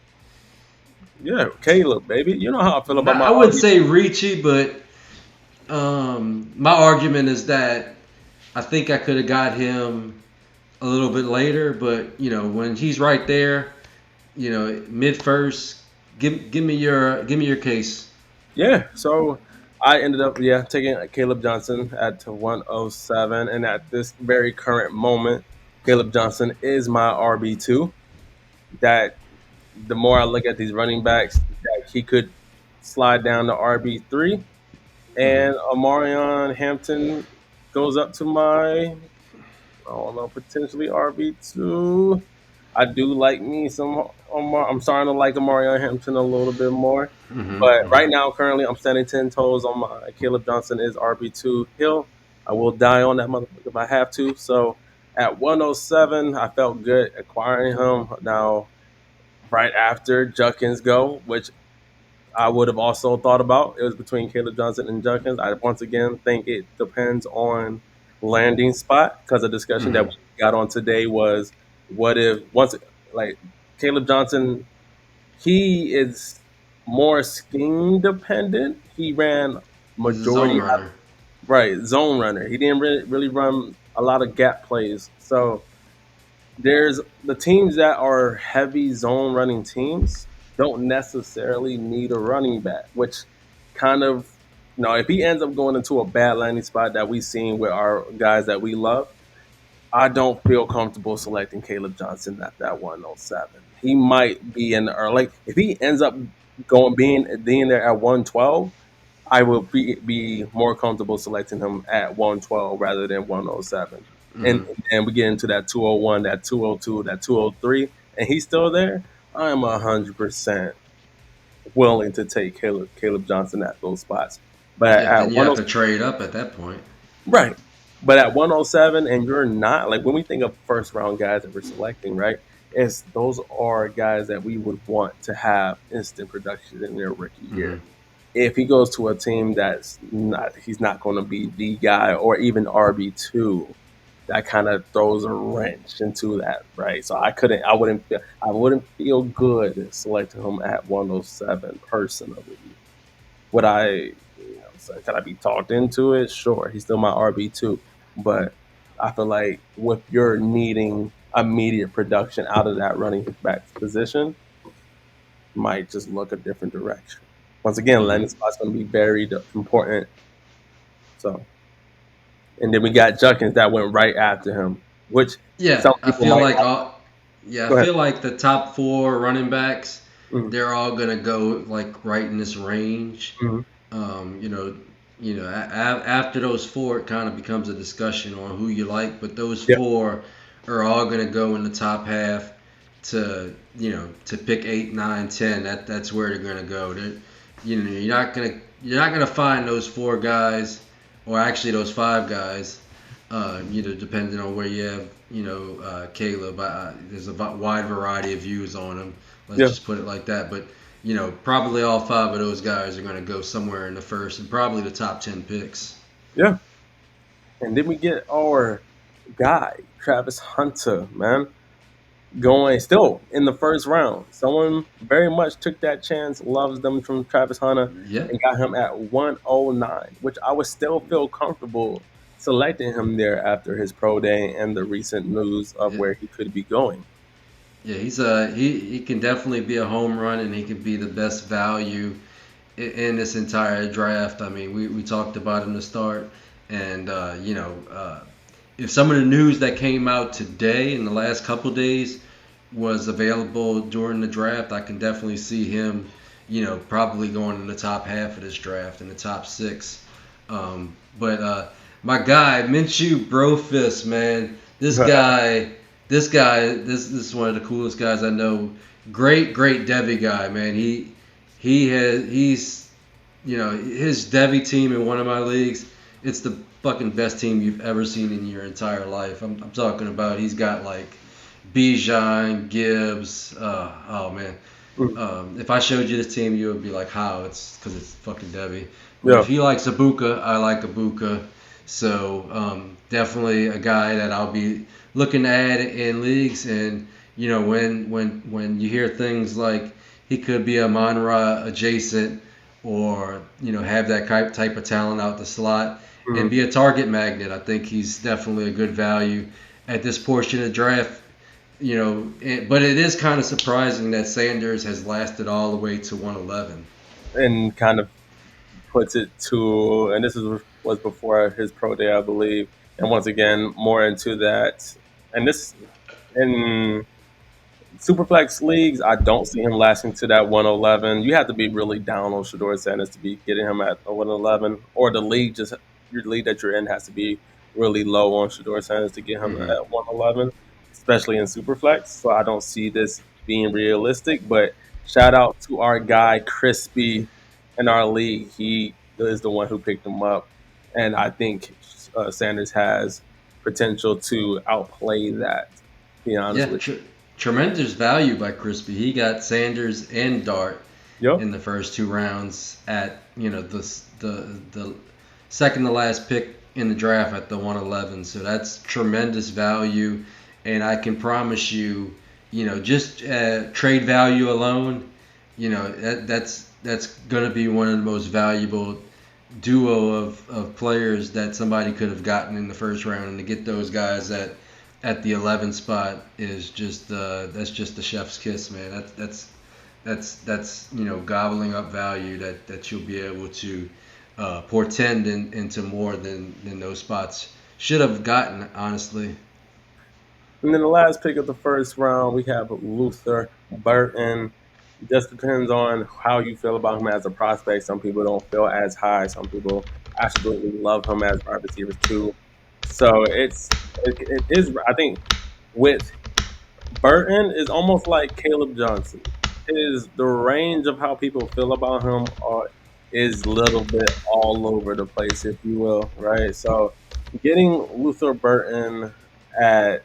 Yeah, Caleb, baby. You know how I feel about my I wouldn't RB. say reachy, but my argument is that I think I could have got him a little bit later, but when he's right there, mid first, give me your case. Yeah, so I ended up taking Caleb Johnson at 107, and at this very current moment, Caleb Johnson is my RB2. That the more I look at these running backs, that he could slide down to RB3, Hmm. and Amarion Hampton goes up to my, I don't know, potentially RB2. I do like me some Omar. I'm starting to like Amarion Hampton a little bit more. Hmm. But Hmm. right now, currently, I'm standing 10 toes on my Caleb Johnson is RB2 hill. I will die on that motherfucker if I have to. So at 107, I felt good acquiring him. Now, right after Junkins go, which I would have also thought about. It was between Caleb Johnson and Junkins. I once again think it depends on landing spot, because the discussion that Hmm. we got on today was, what if once, like, Caleb Johnson, he is more scheme dependent. He ran He's a zone majority runner. right zone runner. He didn't really run a lot of gap plays. So there's the teams that are heavy zone running teams don't necessarily need a running back, which kind of, if he ends up going into a bad landing spot that we've seen with our guys that we love, I don't feel comfortable selecting Caleb Johnson at that 107. He might be in, or like if he ends up going being there at 112, I will be more comfortable selecting him at 112 rather than 107. And Hmm. and we get into that 201, that 202, that 203, and he's still there. I am 100% willing to take Caleb Johnson at those spots. But Yeah, at then you have to 107, trade up at that point. right. But at 107, and you're not, like, when we think of first round guys that we're selecting, right? It's those are guys that we would want to have instant production in their rookie Hmm. year. If he goes to a team he's not going to be the guy or even RB2, that kind of throws a wrench into that, right? So I wouldn't feel good selecting him at 107 personally. Would could I be talked into it? Sure, he's still my RB2, but I feel like with your needing immediate production out of that running back position, might just look a different direction. Once again, Hmm. landing spot's going to be very important. So and then we got Junkins that went right after him, which Yeah, some I people feel might like not. all. Yeah, I Go ahead. feel like the top four running backs, Mhm, they're all gonna go like right in this range. mhm. Um, you know, after those four, it kind of becomes a discussion on who you like. But those Yeah, four are all gonna go in the top half to pick 8, 9, 10. That's where they're gonna go. You're not gonna find those four guys, or actually those five guys. Depending on where you have, Caleb. There's a wide variety of views on him. Let's yeah, just put it like that. But probably all five of those guys are going to go somewhere in the first and probably the top 10 picks. yeah. And then we get our guy, Travis Hunter, man, going still in the first round. Someone very much took that chance, loves them from Travis Hunter, Yeah, and got him at 109, which I would still feel comfortable selecting him there after his pro day and the recent news of yeah, where he could be going. yeah. He can definitely be a home run, and he can be the best value in this entire draft. I mean, we talked about him to start, and if some of the news that came out today in the last couple days was available during the draft, I can definitely see him, probably going in the top half of this draft, in the top six. But my guy, Minshew Brofist, man, this is one of the coolest guys I know. Great Devi guy, man. He's his Devi team in one of my leagues. It's the fucking best team you've ever seen in your entire life. I'm talking about. He's got like Bijan, Gibbs. Oh man. Mm, If I showed you this team, you would be like, "How?" It's because it's fucking Debbie. But if yeah, he likes Abuka, I like Abuka. So definitely a guy that I'll be looking to add in leagues. And when you hear things like he could be a Monra adjacent, or have that type of talent out the slot and mhm. be a target magnet, I think he's definitely a good value at this portion of the draft. But it is kind of surprising that Sanders has lasted all the way to 111. And kind of puts it to, and this was before his pro day, I believe. And once again, more into that. And this in Superflex leagues, I don't see him lasting to that 111. You have to be really down on Shador Sanders to be getting him at a 111, or the league just your league that you're in has to be really low on Shador Sanders to get him Mm-hmm. at 111, especially in Superflex. So I don't see this being realistic. But shout out to our guy Crispy in our league. He is the one who picked him up, and I think Sanders has potential to outplay that. To be honest Yeah, with tremendous value by Crispy. He got Sanders and Dart you. Yep. in the first two rounds at the second to last pick in the draft at the 111. So that's tremendous value, and I can promise you, just trade value alone, that's going to be one of the most valuable duo of players that somebody could have gotten in the first round, and to get those guys at the 11 spot is just that's just the chef's kiss, man. That's gobbling up value that you'll be able to portend into more than those spots should have gotten, honestly. And then the last pick of the first round, we have Luther Burton. Just depends on how you feel about him as a prospect. Some people don't feel as high. Some people absolutely love him as wide receivers too. So it is. I think with Burton is almost like Caleb Johnson. Is the range of how people feel about him is a little bit all over the place, if you will, right? So getting Luther Burton at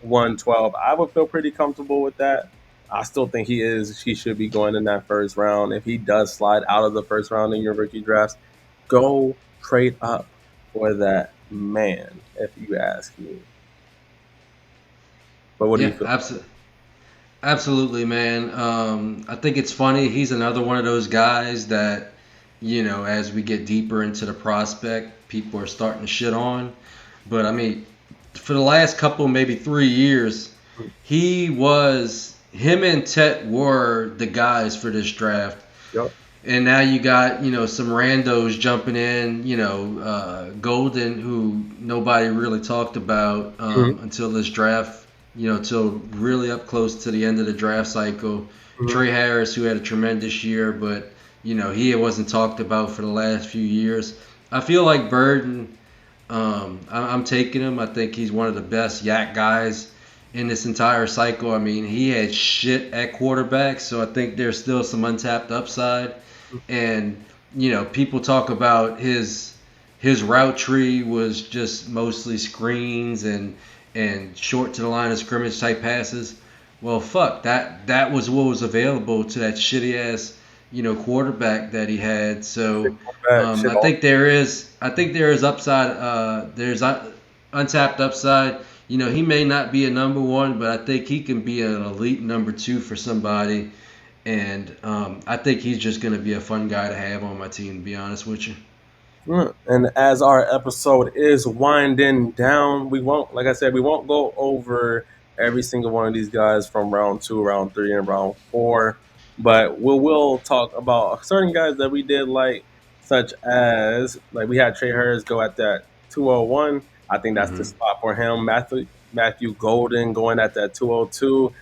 112, I would feel pretty comfortable with that. I still think he should be going in that first round. If he does slide out of the first round in your rookie drafts, go trade up for that man, if you ask me. But what do you Yeah, feel? absolutely, man. I think it's funny. He's another one of those guys that, as we get deeper into the prospect, people are starting to shit on. But I mean, for the last couple, maybe 3 years, him and Tet were the guys for this draft. Yep. And now you got, some randos jumping in, Golden, who nobody really talked about Mhm, until this draft, till really up close to the end of the draft cycle. mhm. Trey Harris, who had a tremendous year, but, he wasn't talked about for the last few years. I feel like Burden, I'm taking him. I think he's one of the best yak guys in this entire cycle. I mean, he had shit at quarterback, so I think there's still some untapped upside. And people talk about his route tree was just mostly screens and short to the line of scrimmage type passes. Well, fuck that was what was available to that shitty ass quarterback that he had. Shit So quarterback, shit all. I think there is upside. There's untapped upside. He may not be a number one, but I think he can be an elite number two for somebody. And I think he's just going to be a fun guy to have on my team, to be honest with you. And as our episode is winding down, we won't, like I said, we won't go over every single one of these guys from round two, round three, and round four, but we will talk about certain guys that we did like, such as like we had Trey Harris go at that 201. I think that's the Mm-hmm. spot for him. Matthew Golden going at that 202.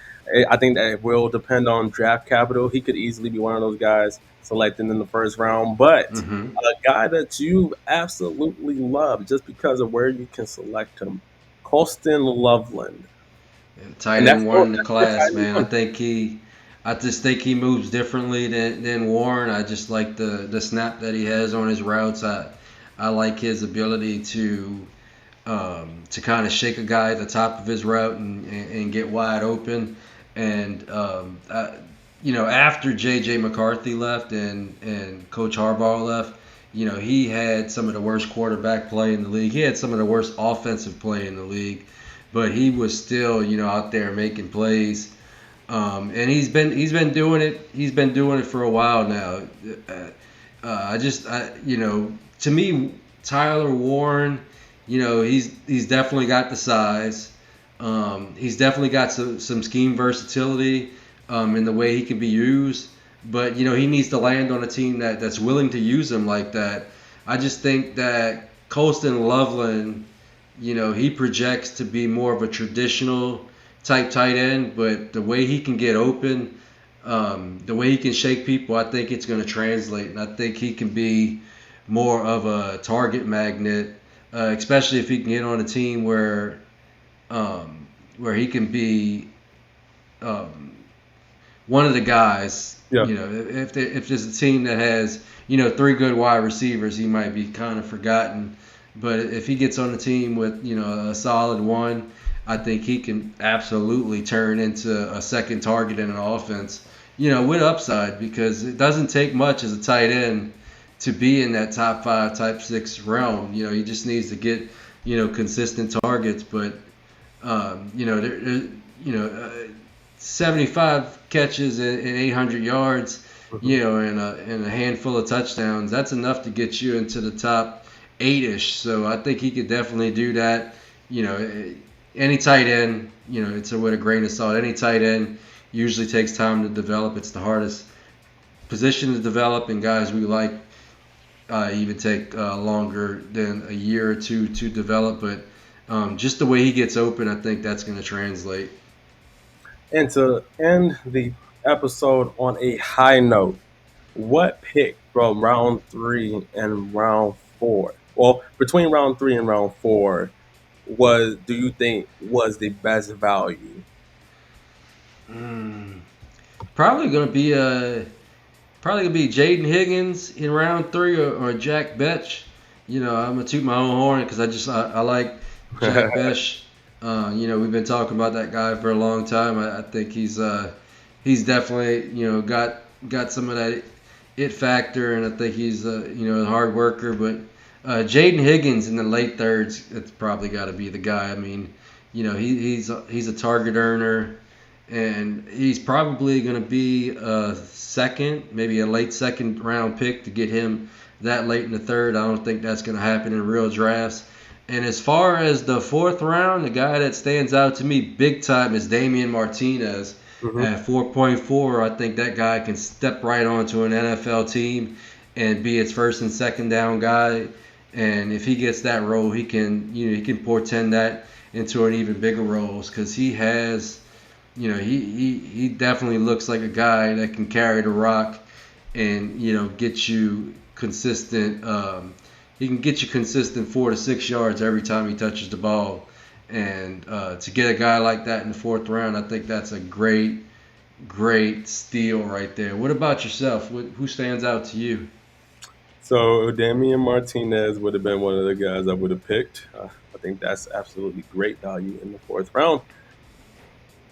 I think that it will depend on draft capital. He could easily be one of those guys selected in the first round, but Mm-hmm. a guy that you absolutely love just because of where you can select him, Colston Loveland, Tight and end one in the that's for class, tight end man. one. I just think he moves differently than Warren. I just like the snap that he has on his routes. I like his ability to kind of shake a guy at the top of his route and get wide open. And after J.J. McCarthy left and Coach Harbaugh left, he had some of the worst quarterback play in the league. He had some of the worst offensive play in the league, but he was still, out there making plays. And he's been doing it. He's been doing it for a while now. To me, Tyler Warren, he's definitely got the size. He's definitely got some scheme versatility in the way he can be used. But he needs to land on a team that's willing to use him like that. I just think that Colston Loveland, he projects to be more of a traditional type tight end, but the way he can get open, the way he can shake people, I think it's going to translate, and I think he can be more of a target magnet, especially if he can get on a team where he can be um, one of the guys. Yeah, If there's a team that has three good wide receivers, he might be kind of forgotten. But if he gets on a team with a solid one, I think he can absolutely turn into a second target in an offense. With upside, because it doesn't take much as a tight end to be in that top five, type six realm. He just needs to get consistent targets. But there 75 catches and 800 yards, hmm and a handful of touchdowns. That's enough to get you into the top eight-ish. So I think he could definitely do that. Any tight end, it's with a grain of salt. Any tight end usually takes time to develop. It's the hardest position to develop, and guys we like even take longer than a year or two to develop. But just the way he gets open, I think that's going to translate. and to end the episode on a high note, what pick from round three and round four? Well, between round three and round four, was do you think was the best value? Mm. Probably going to be Jaden Higgins in round three, or Jack Betch. I'm gonna toot my own horn because I like Jack Betch. We've been talking about that guy for a long time. I think he's definitely got some of that it factor, and I think he's a hard worker. But Jaden Higgins in the late thirds, it's probably got to be the guy. I mean, he's a target earner, and he's probably going to be a second, maybe a late second round pick to get him that late in the third. I don't think that's going to happen in real drafts. And as far as the fourth round, the guy that stands out to me big time is Damian Martinez. Hmm. At 4.4, I think that guy can step right onto an NFL team and be its first and second down guy. And if he gets that role, he can portend that into an even bigger roles because he has, he definitely looks like a guy that can carry the rock and get you consistent. He can get you consistent 4 to 6 yards every time he touches the ball. And to get a guy like that in the fourth round, I think that's a great steal right there. What about yourself? Who stands out to you? So Damian Martinez would have been one of the guys I would have picked. I think that's absolutely great value in the fourth round.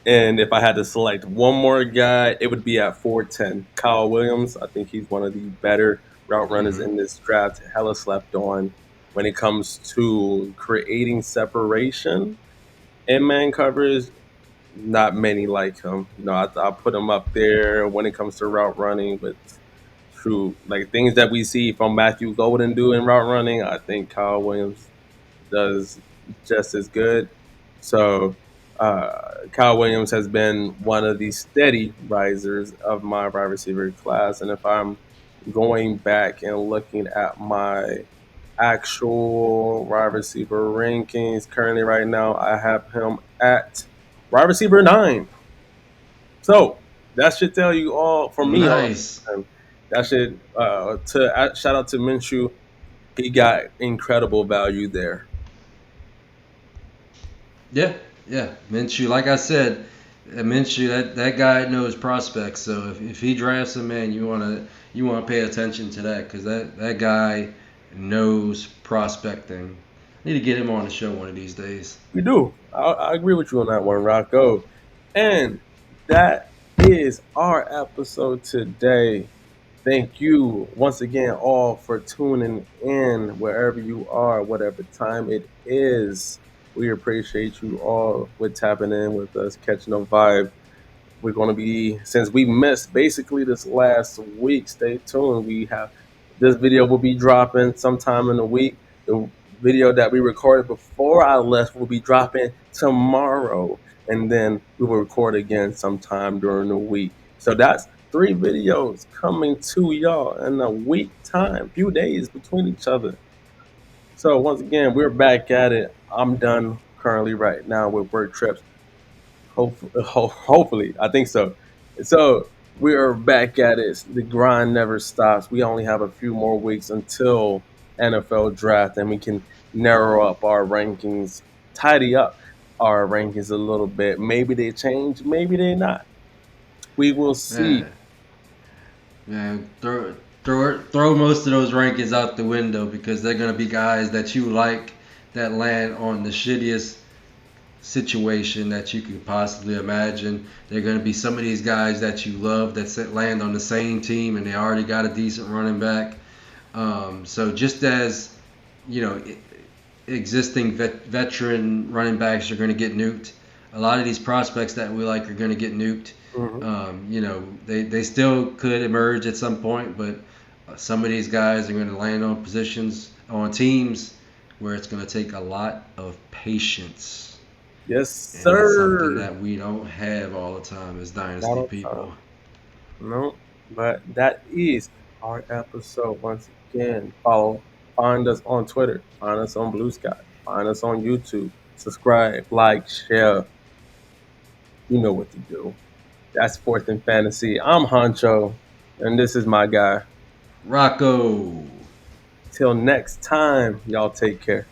And if I had to select one more guy, it would be at 410. Kyle Williams. I think he's one of the better route runners Mm-hmm. in this draft. Hella slept on when it comes to creating separation in man coverage. Not many like him. I put him up there when it comes to route running, but true, like things that we see from Matthew Golden do in route running, I think Kyle Williams does just as good. So Kyle Williams has been one of the steady risers of my wide receiver class, and if I'm going back and looking at my actual wide receiver rankings currently right now, I have him at wide receiver 9. So that should tell you all for me all Nice. the time. That should shout out to Minshew. He got incredible value there. Yeah, yeah. Minshew, like I said, Minshew, that guy knows prospects. So if he drafts a man, you wanna pay attention to that because that guy knows prospecting. Need to get him on the show one of these days. We do. I agree with you on that one, Rocco. And that is our episode today. Thank you once again all for tuning in wherever you are, whatever time it is. We appreciate you all with tapping in with us, catching a vibe. We're going to be, since we missed basically this last week, stay tuned. We have this video will be dropping sometime in the week. The video that we recorded before I left will be dropping tomorrow, and then we will record again sometime during the week. So that's 3 videos coming to y'all in a week time, few days between each other. So once again, we're back at it. I'm done currently right now with work trips. Hopefully, I think so. So we are back at it. The grind never stops. We only have a few more weeks until NFL draft, and we can narrow up our rankings, tidy up our rankings a little bit. Maybe they change, maybe they not. We will see. Man, man, throw most of those rankings out the window because they're gonna be guys that you like that land on the shittiest situation that you could possibly imagine. They're going to be some of these guys that you love that land on the same team and they already got a decent running back. So just as you know, existing veteran running backs are going to get nuked. A lot of these prospects that we like are going to get nuked. Mhm. They still could emerge at some point, but some of these guys are going to land on positions on teams where it's going to take a lot of patience. Yes, And that's something sir. that we don't have all the time as Not dynasty on time. people. No, but that is our episode. Once again, find us on Twitter, find us on Blue Sky, find us on YouTube. Subscribe, like, share. You know what to do. That's Fourth in Fantasy. I'm Honcho, and this is my guy. Rocco. Till next time, y'all take care.